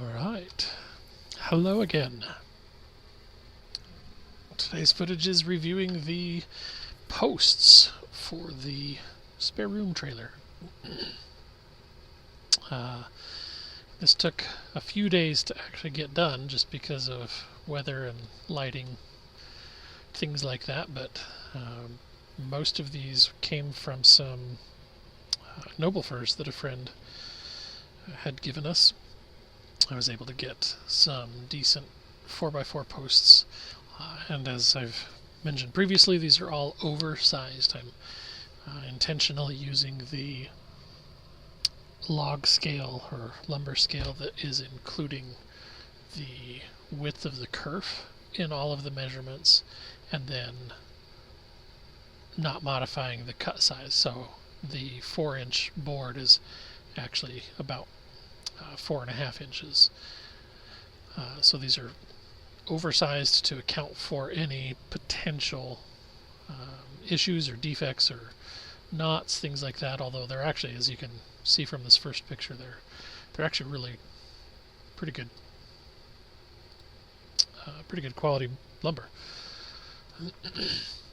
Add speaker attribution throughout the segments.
Speaker 1: Alright, hello again. Today's footage is reviewing the posts for the spare room trailer. This took a few days to actually get done just because of weather and lighting, things like that, but most of these came from some noble furs that a friend had given us. I was able to get some decent 4x4 posts, and as I've mentioned previously, these are all oversized. I'm intentionally using the log scale or lumber scale that is including the width of the kerf in all of the measurements, and then not modifying the cut size. So the 4-inch board is actually about 4.5 inches. So these are oversized to account for any potential issues or defects or knots, things like that. Although they're actually, as you can see from this first picture, they're actually really pretty good quality lumber.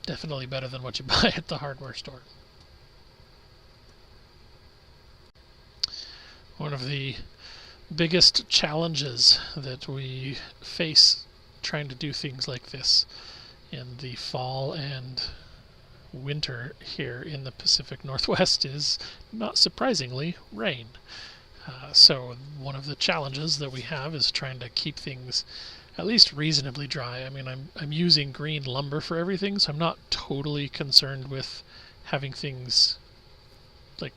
Speaker 1: Definitely better than what you buy at the hardware store. One of the biggest challenges that we face trying to do things like this in the fall and winter here in the Pacific Northwest is, not surprisingly, rain. So one of the challenges that we have is trying to keep things at least reasonably dry. I mean, I'm using green lumber for everything, so I'm not totally concerned with having things like,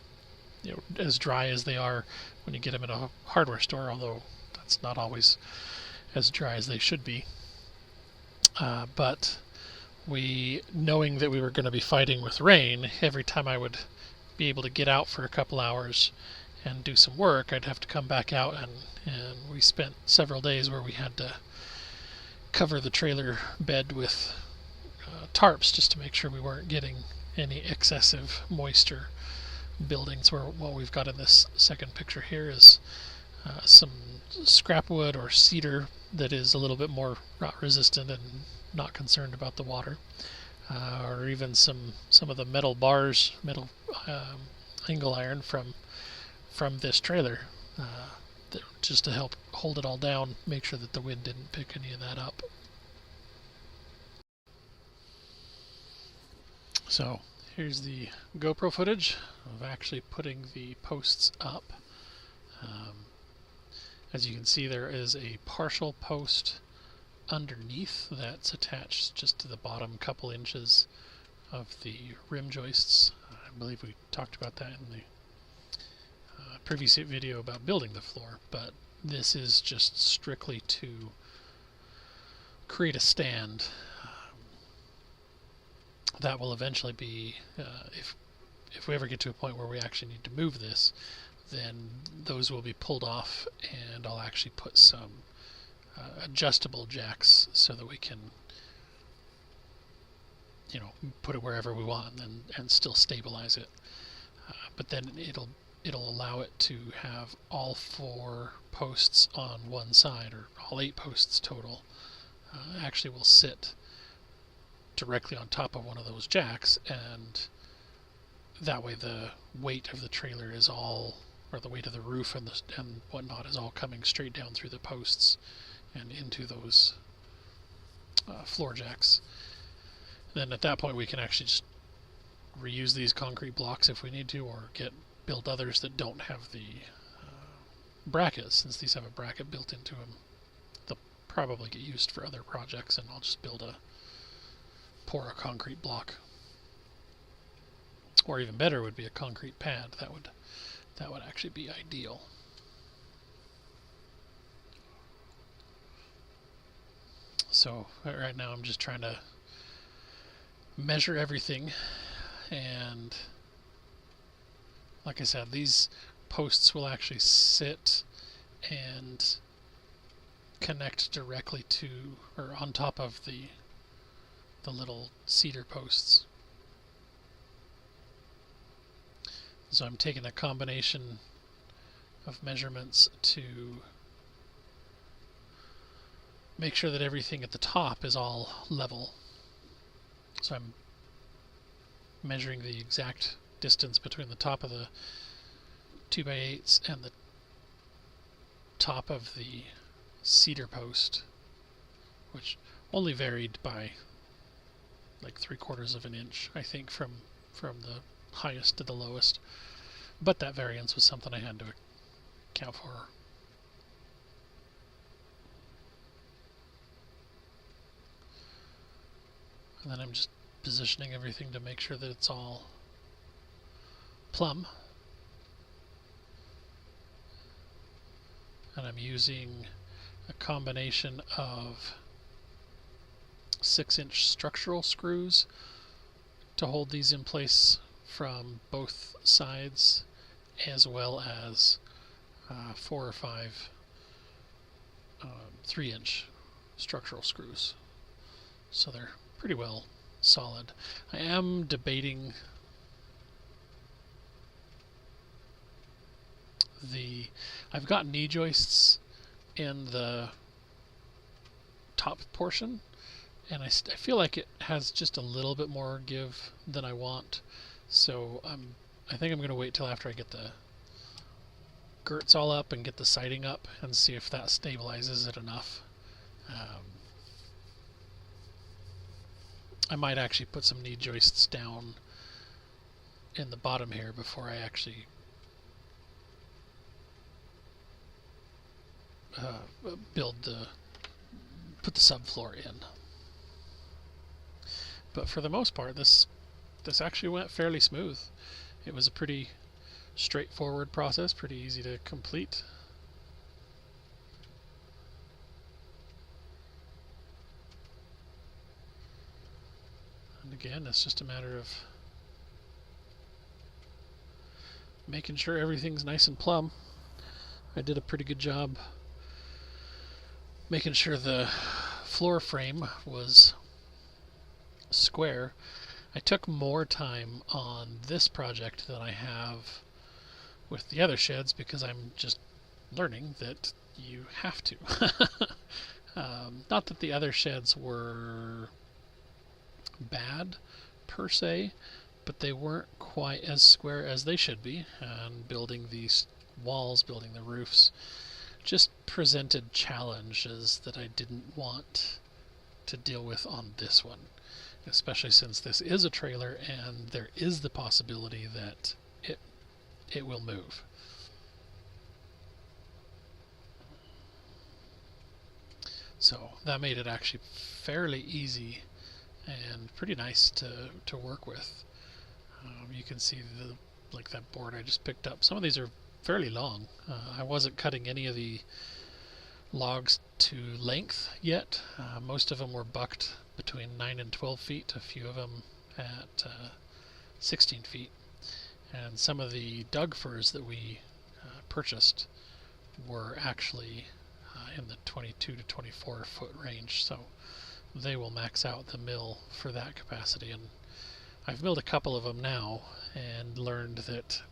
Speaker 1: as dry as they are when you get them in a hardware store, although that's not always as dry as they should be. But knowing that we were going to be fighting with rain, every time I would be able to get out for a couple hours and do some work, I'd have to come back out, and we spent several days where we had to cover the trailer bed with tarps just to make sure we weren't getting any excessive moisture building. So what we've got in this second picture here is some scrap wood or cedar that is a little bit more rot resistant and not concerned about the water, or even some of the metal bars, metal angle iron from this trailer, just to help hold it all down, make sure that the wind didn't pick any of that up. So here's the GoPro footage of actually putting the posts up. As you can see, there is a partial post underneath that's attached just to the bottom couple inches of the rim joists. I believe we talked about that in the previous video about building the floor, but this is just strictly to create a stand. That will eventually be, if we ever get to a point where we actually need to move this, then those will be pulled off, and I'll actually put some adjustable jacks so that we can, put it wherever we want and still stabilize it. But then it'll allow it to have all 4 posts on one side, or all 8 posts total, actually will sit directly on top of one of those jacks, and that way the weight of the trailer is all, or the weight of the roof and whatnot, is all coming straight down through the posts and into those floor jacks. Then at that point we can actually just reuse these concrete blocks if we need to, or build others that don't have the brackets. Since these have a bracket built into them, they'll probably get used for other projects, and I'll just pour a concrete block. Or even better would be a concrete pad. That would actually be ideal. So right now I'm just trying to measure everything, and like I said, these posts will actually sit and connect directly to, or on top of the little cedar posts. So I'm taking a combination of measurements to make sure that everything at the top is all level. So I'm measuring the exact distance between the top of the 2x8s and the top of the cedar post, which only varied by like 3/4 of an inch, I think, from the highest to the lowest. But that variance was something I had to account for. And then I'm just positioning everything to make sure that it's all plumb. And I'm using a combination of 6-inch structural screws to hold these in place from both sides, as well as 4 or 5 3-inch structural screws. So they're pretty well solid. I am debating I've got knee joists in the top portion, and I feel like it has just a little bit more give than I want. So I think I'm going to wait till after I get the girts all up and get the siding up and see if that stabilizes it enough. I might actually put some knee joists down in the bottom here before I actually put the subfloor in. But for the most part, this actually went fairly smooth. It was a pretty straightforward process, pretty easy to complete. And again, it's just a matter of making sure everything's nice and plumb. I did a pretty good job making sure the floor frame was square. I took more time on this project than I have with the other sheds because I'm just learning that you have to. Not that the other sheds were bad per se, but they weren't quite as square as they should be, and building these walls, building the roofs, just presented challenges that I didn't want to deal with on this one, especially since this is a trailer and there is the possibility that it will move. So that made it actually fairly easy and pretty nice to work with. You can see that board I just picked up. Some of these are fairly long. I wasn't cutting any of the logs to length yet. Most of them were bucked between 9 and 12 feet, a few of them at 16 feet. And some of the Doug firs that we purchased were actually in the 22 to 24 foot range, so they will max out the mill for that capacity. And I've milled a couple of them now and learned that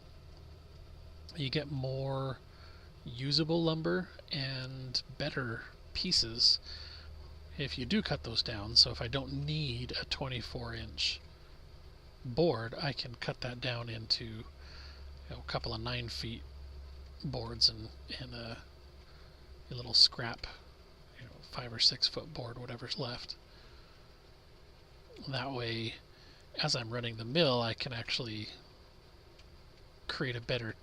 Speaker 1: you get more usable lumber and better pieces if you do cut those down. So if I don't need a 24-inch board, I can cut that down into a couple of 9 feet boards and a little scrap 5 or 6 foot board, whatever's left. That way, as I'm running the mill, I can actually create a better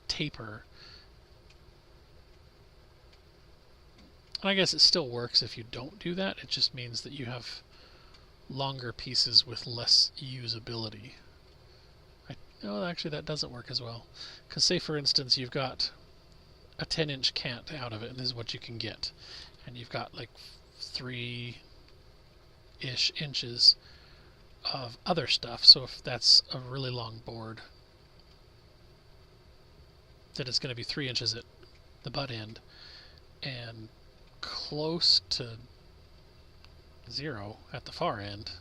Speaker 1: taper. And I guess it still works if you don't do that. It just means that you have longer pieces with less usability. Actually that doesn't work as well. Because say for instance you've got a 10-inch cant out of it, and this is what you can get. And you've got like 3-ish inches of other stuff. So if that's a really long board, then it's going to be 3 inches at the butt end and close to 0 at the far end.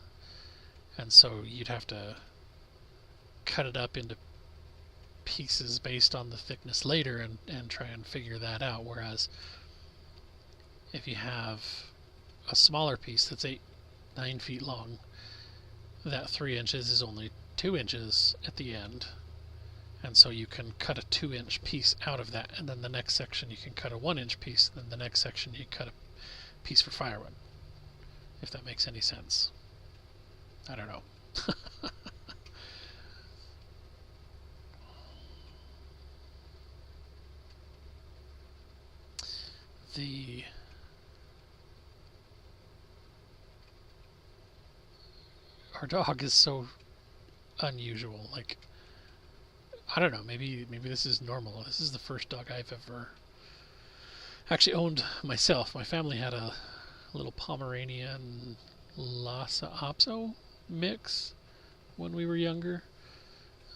Speaker 1: And so you'd have to cut it up into pieces based on the thickness later and try and figure that out. Whereas if you have a smaller piece that's 9 feet long, that 3 inches is only 2 inches at the end. And so you can cut a 2-inch piece out of that, and then the next section you can cut a 1-inch piece, then the next section you cut a piece for firewood. If that makes any sense. I don't know. Our dog is so unusual. Like, I don't know, maybe this is normal. This is the first dog I've ever actually owned myself. My family had a little Pomeranian Lhasa Apso mix when we were younger.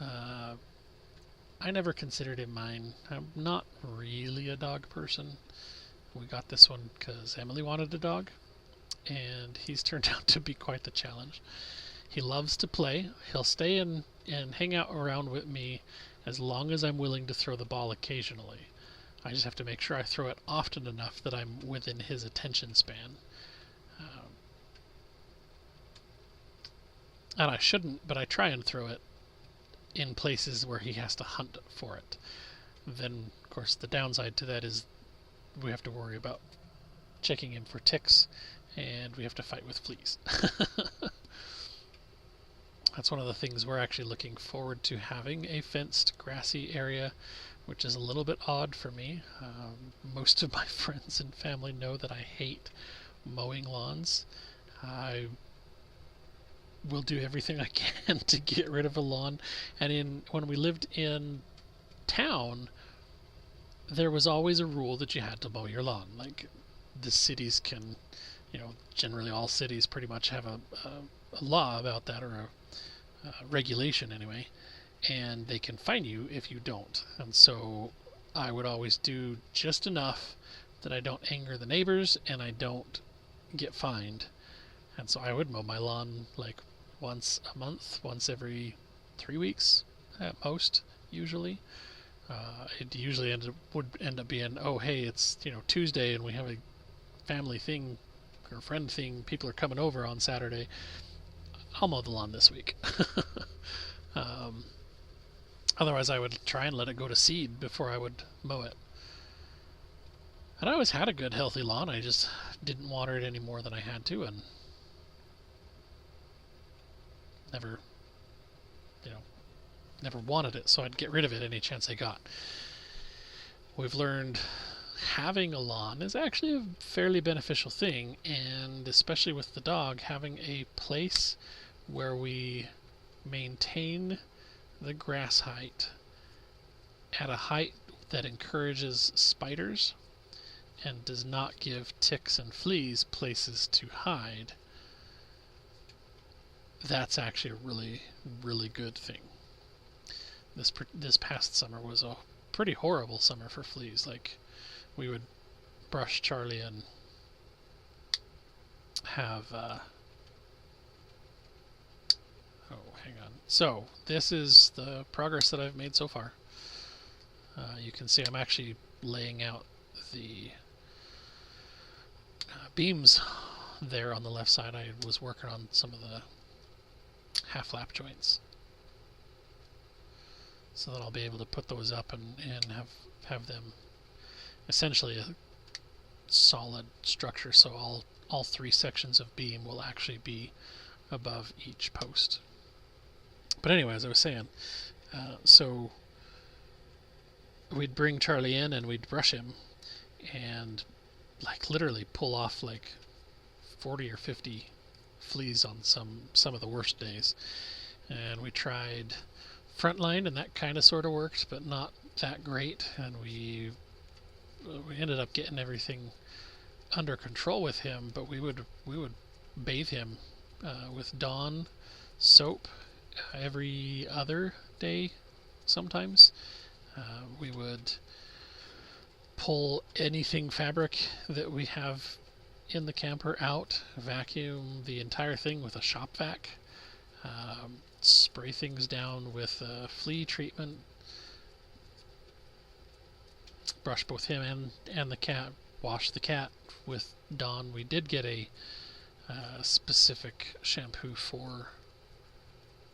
Speaker 1: I never considered him mine. I'm not really a dog person. We got this one because Emily wanted a dog, and he's turned out to be quite the challenge. He loves to play. He'll stay and hang out around with me as long as I'm willing to throw the ball occasionally. I just have to make sure I throw it often enough that I'm within his attention span. And I shouldn't, but I try and throw it in places where he has to hunt for it. Then, of course, the downside to that is we have to worry about checking him for ticks, and we have to fight with fleas. That's one of the things we're actually looking forward to, having a fenced grassy area, which is a little bit odd for me. Most of my friends and family know that I hate mowing lawns. I will do everything I can to get rid of a lawn. And when we lived in town, there was always a rule that you had to mow your lawn. Like, the cities can, generally all cities pretty much have a law about that, or a regulation anyway, and they can fine you if you don't. And so I would always do just enough that I don't anger the neighbors and I don't get fined. And so I would mow my lawn like once a month, once every 3 weeks at most, usually. It usually would end up being, oh hey, it's Tuesday and we have a family thing or friend thing, people are coming over on Saturday, I'll mow the lawn this week. Otherwise I would try and let it go to seed before I would mow it. And I always had a good healthy lawn, I just didn't water it any more than I had to, and never wanted it, so I'd get rid of it any chance I got. We've learned having a lawn is actually a fairly beneficial thing, and especially with the dog, having a place where we maintain the grass height at a height that encourages spiders and does not give ticks and fleas places to hide. That's actually a really, really good thing. This past summer was a pretty horrible summer for fleas. Like, we would brush Charlie and have hang on. So this is the progress that I've made so far. You can see I'm actually laying out the beams there on the left side. I was working on some of the half lap joints, so that I'll be able to put those up and have them essentially a solid structure, so all 3 sections of beam will actually be above each post. But anyway, as I was saying, so we'd bring Charlie in and we'd brush him and like literally pull off like 40 or 50 fleas on some of the worst days. And we tried Frontline, and that kind of sort of worked, but not that great. And we ended up getting everything under control with him, but we would bathe him with Dawn soap every other day sometimes. We would pull anything fabric that we have in the camper out, vacuum the entire thing with a shop vac, spray things down with flea treatment, brush both him and the cat wash the cat with Dawn. We did get a specific shampoo for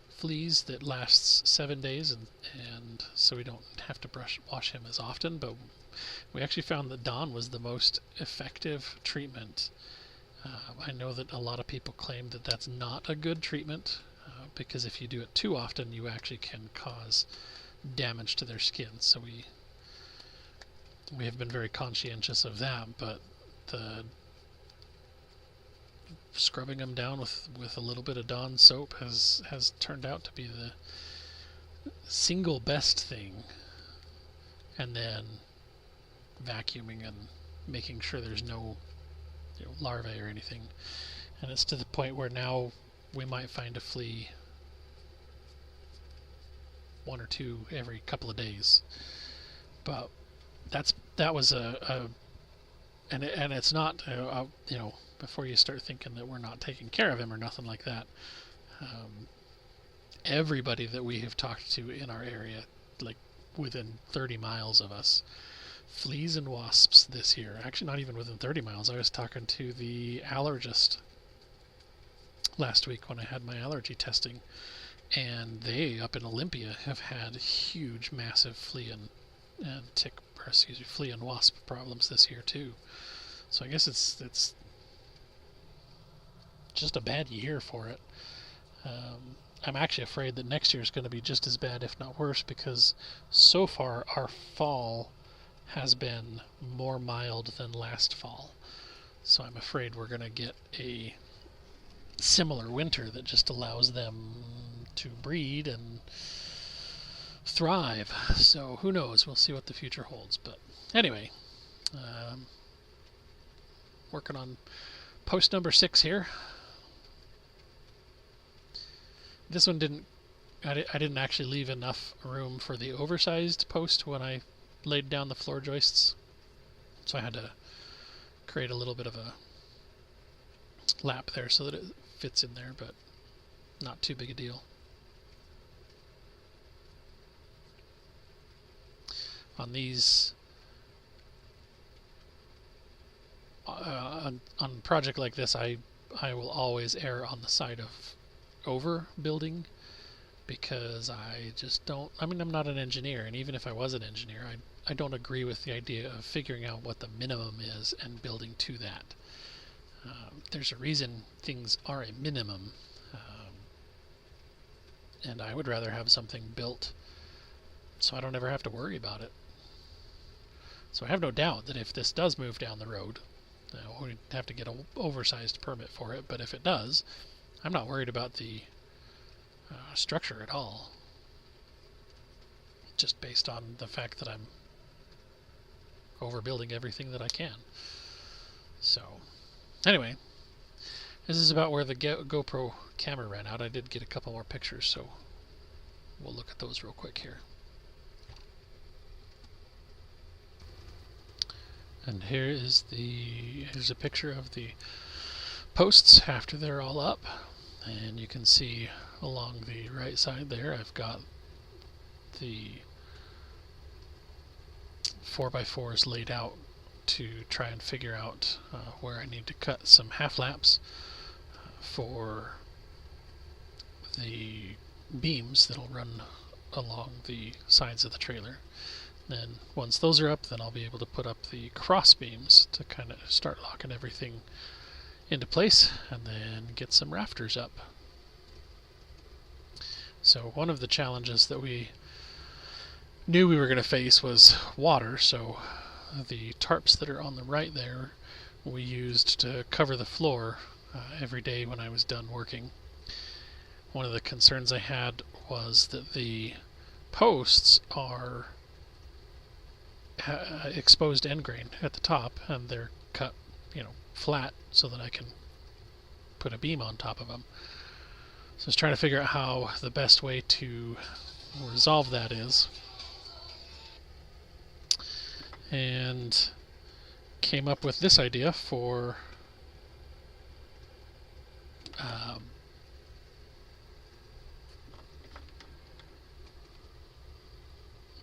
Speaker 1: fleas that lasts 7 days, and so we don't have to wash him as often, but we actually found that Dawn was the most effective treatment. I know that a lot of people claim that that's not a good treatment, because if you do it too often, you actually can cause damage to their skin. So we have been very conscientious of that, but the scrubbing them down with a little bit of Dawn soap has turned out to be the single best thing. And then vacuuming and making sure there's no larvae or anything. And it's to the point where now we might find a flea 1 or 2 every couple of days. But that was and it's not before you start thinking that we're not taking care of him or nothing like that. Everybody that we have talked to in our area, like within 30 miles of us, fleas and wasps this year. Actually, not even within 30 miles. I was talking to the allergist last week when I had my allergy testing, and they up in Olympia have had huge, massive flea and wasp problems this year too. So I guess it's just a bad year for it. I'm actually afraid that next year is going to be just as bad, if not worse, because so far our fall has been more mild than last fall. So I'm afraid we're going to get a similar winter that just allows them to breed and thrive. So who knows? We'll see what the future holds. But anyway, working on post number 6 here. This one I didn't actually leave enough room for the oversized post when I laid down the floor joists, so I had to create a little bit of a lap there so that it fits in there, but not too big a deal. On these on a project like this, I will always err on the side of overbuilding, because I just don't, I'm not an engineer, and even if I was an engineer, I don't agree with the idea of figuring out what the minimum is and building to that. There's a reason things are a minimum, and I would rather have something built so I don't ever have to worry about it. So I have no doubt that if this does move down the road, we'd have to get an oversized permit for it, but if it does, I'm not worried about the structure at all, just based on the fact that I'm overbuilding everything that I can. So anyway, this is about where the GoPro camera ran out. I did get a couple more pictures, so we'll look at those real quick here. And here's a picture of the posts after they're all up, and you can see along the right side there I've got the 4x4s laid out to try and figure out where I need to cut some half laps for the beams that'll run along the sides of the trailer. Then once those are up, then I'll be able to put up the cross beams to kind of start locking everything into place, and then get some rafters up. So one of the challenges that we knew we were going to face was water, so the tarps that are on the right there we used to cover the floor every day when I was done working. One of the concerns I had was that the posts are exposed end grain at the top, and they're cut flat so that I can put a beam on top of them. So I was trying to figure out how the best way to resolve that is, and came up with this idea for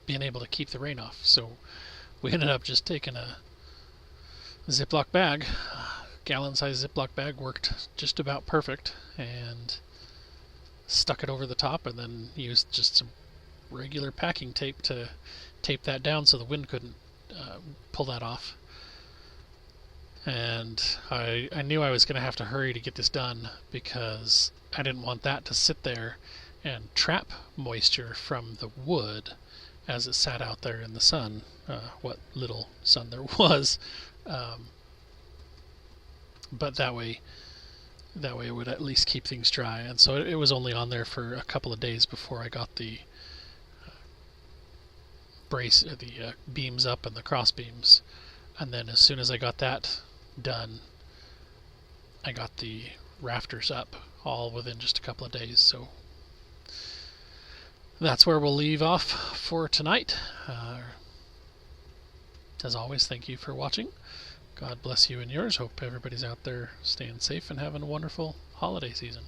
Speaker 1: being able to keep the rain off. So we ended up just taking a Ziploc bag, gallon-sized Ziploc bag, worked just about perfect, and stuck it over the top, and then used just some regular packing tape to tape that down so the wind couldn't pull that off. And I knew I was going to have to hurry to get this done because I didn't want that to sit there and trap moisture from the wood as it sat out there in the sun, what little sun there was. But that way it would at least keep things dry. And so it was only on there for a couple of days before I got the beams up and the cross beams. And then as soon as I got that done, I got the rafters up, all within just a couple of days. So that's where we'll leave off for tonight. As always, thank you for watching. God bless you and yours. Hope everybody's out there staying safe and having a wonderful holiday season.